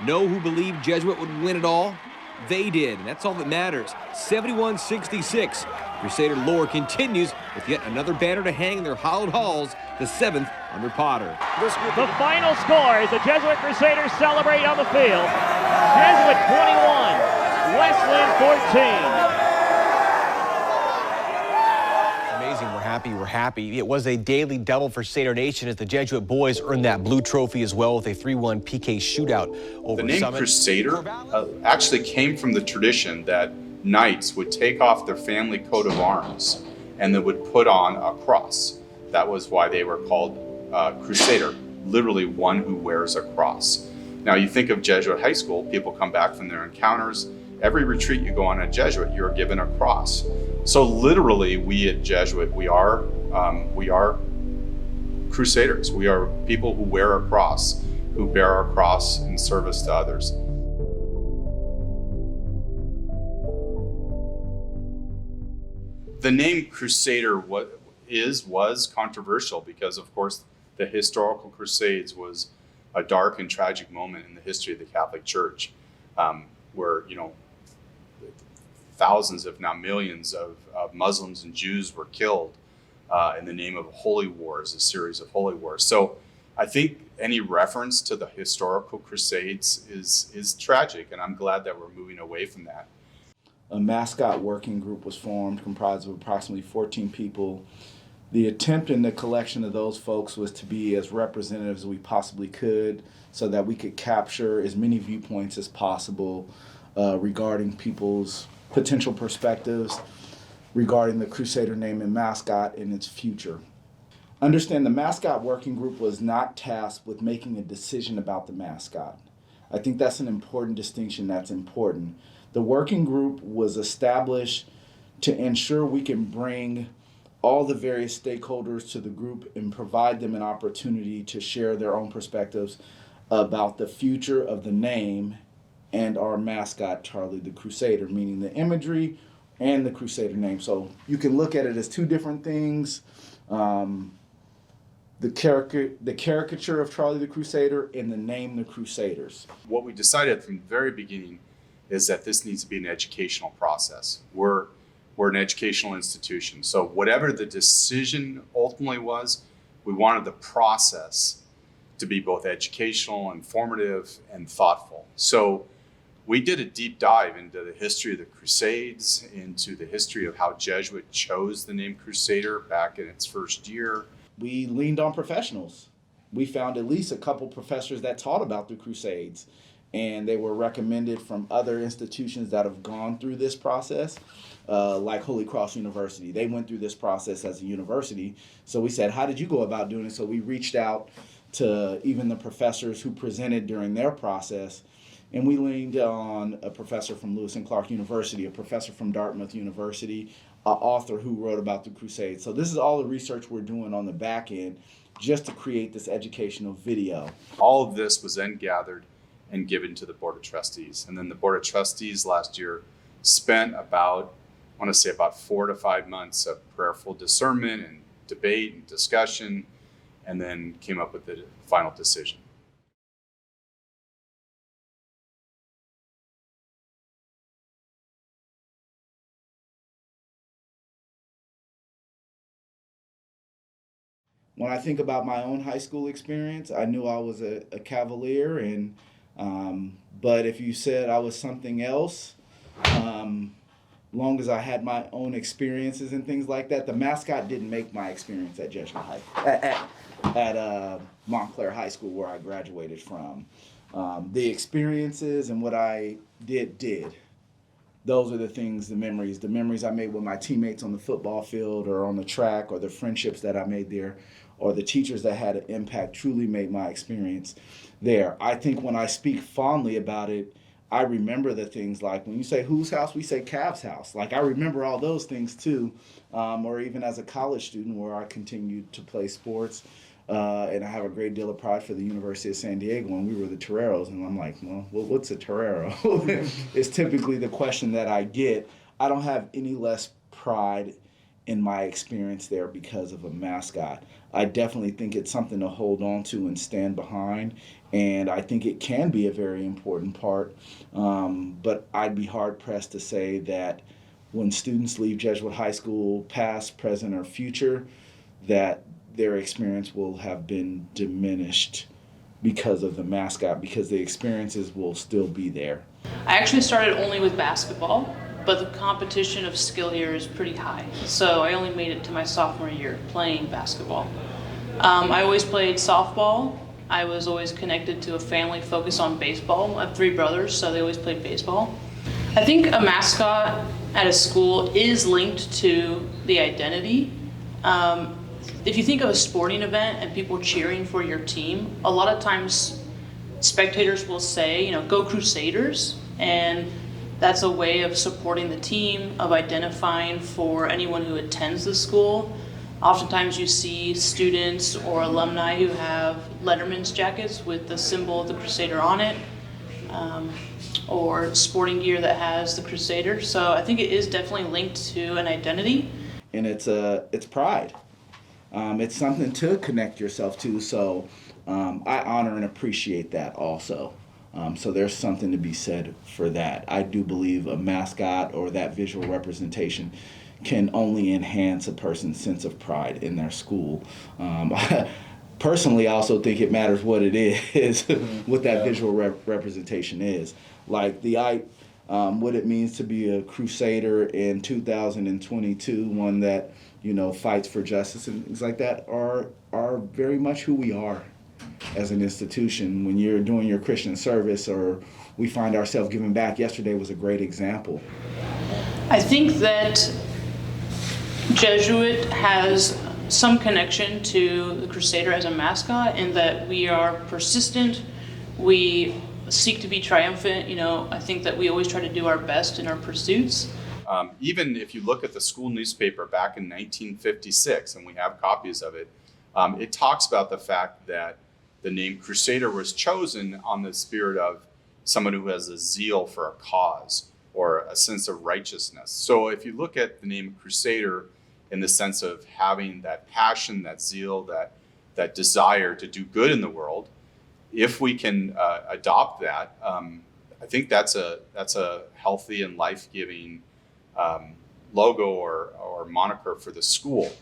Know who believed Jesuit would win it all? They did, and that's all that matters. 71-66. Crusader lore continues with yet another banner to hang in their hallowed halls, the 7th under Potter. The final score as the Jesuit Crusaders celebrate on the field. Jesuit 21, Wesleyan 14. We're happy. It was a daily double for Crusader Nation as the Jesuit boys earned that blue trophy as well with a 3-1 PK shootout over The name Summit. Crusader actually came from the tradition that knights would take off their family coat of arms and they would put on a cross. That was why they were called Crusader, literally one who wears a cross. Now you think of Jesuit high school, people come back from their encounters. Every retreat you go on at Jesuit, you're given a cross. So literally, we at Jesuit, we are Crusaders. We are people who wear a cross, who bear our cross in service to others. The name Crusader was controversial because, of course, the historical Crusades was a dark and tragic moment in the history of the Catholic Church, where thousands, if not millions, of Muslims and Jews were killed in the name of holy wars, a series of holy wars. So I think any reference to the historical Crusades is tragic, and I'm glad that we're moving away from that. A mascot working group was formed, comprised of approximately 14 people. The attempt in the collection of those folks was to be as representative as we possibly could so that we could capture as many viewpoints as possible regarding people's potential perspectives regarding the Crusader name and mascot and its future. Understand the mascot working group was not tasked with making a decision about the mascot. I think that's an important distinction that's important. The working group was established to ensure we can bring all the various stakeholders to the group and provide them an opportunity to share their own perspectives about the future of the name and our mascot, Charlie the Crusader, meaning the imagery and the Crusader name. So you can look at it as two different things. The caricature of Charlie the Crusader and the name the Crusaders. What we decided from the very beginning is that this needs to be an educational process. We're an educational institution. So whatever the decision ultimately was, we wanted the process to be both educational, informative, and thoughtful. So we did a deep dive into the history of the Crusades, into the history of how Jesuit chose the name Crusader back in its first year. We leaned on professionals. We found at least a couple professors that taught about the Crusades, and they were recommended from other institutions that have gone through this process, like Holy Cross University. They went through this process as a university. So we said, how did you go about doing it? So we reached out to even the professors who presented during their process. And we leaned on a professor from Lewis and Clark University, a professor from Dartmouth University, an author who wrote about the Crusades. So this is all the research we're doing on the back end just to create this educational video. All of this was then gathered and given to the Board of Trustees. And then the Board of Trustees last year spent about 4 to 5 months of prayerful discernment and debate and discussion, and then came up with the final decision. When I think about my own high school experience, I knew I was a Cavalier, and but if you said I was something else, long as I had my own experiences and things like that, the mascot didn't make my experience at Jesuit High, at Montclair High School, where I graduated from. The experiences and what I did. Those are the things, the memories I made with my teammates on the football field or on the track, or the friendships that I made there, or the teachers that had an impact truly made my experience there. I think when I speak fondly about it, I remember the things like when you say whose house, we say Cav's house. Like I remember all those things too, or even as a college student where I continued to play sports. And I have a great deal of pride for the University of San Diego, and we were the Toreros. And I'm like, well, what's a Torero? It's typically the question that I get. I don't have any less pride in my experience there because of a mascot. I definitely think it's something to hold on to and stand behind. And I think it can be a very important part. But I'd be hard pressed to say that when students leave Jesuit High School, past, present, or future, that their experience will have been diminished because of the mascot, because the experiences will still be there. I actually started only with basketball, but the competition of skill here is pretty high. So I only made it to my sophomore year playing basketball. I always played softball. I was always connected to a family focused on baseball. I have 3 brothers, so they always played baseball. I think a mascot at a school is linked to the identity. If you think of a sporting event and people cheering for your team, a lot of times spectators will say, go Crusaders, and that's a way of supporting the team, of identifying for anyone who attends the school. Oftentimes you see students or alumni who have Letterman's jackets with the symbol of the Crusader on it, or sporting gear that has the Crusader. So I think it is definitely linked to an identity. And it's pride. It's something to connect yourself to. So I honor and appreciate that also. So there's something to be said for that. I do believe a mascot or that visual representation can only enhance a person's sense of pride in their school. Personally, I also think it matters what it is, what that visual representation is. Like what it means to be a Crusader in 2022, one that fights for justice and things like that, are very much who we are as an institution. When you're doing your Christian service, or we find ourselves giving back. Yesterday was a great example. I think that Jesuit has some connection to the Crusader as a mascot in that we are persistent, we seek to be triumphant. I think that we always try to do our best in our pursuits. Even if you look at the school newspaper back in 1956, and we have copies of it, it talks about the fact that the name Crusader was chosen on the spirit of someone who has a zeal for a cause or a sense of righteousness. So if you look at the name Crusader in the sense of having that passion, that zeal, that desire to do good in the world, if we can adopt that, I think that's a healthy and life-giving logo or moniker for the school.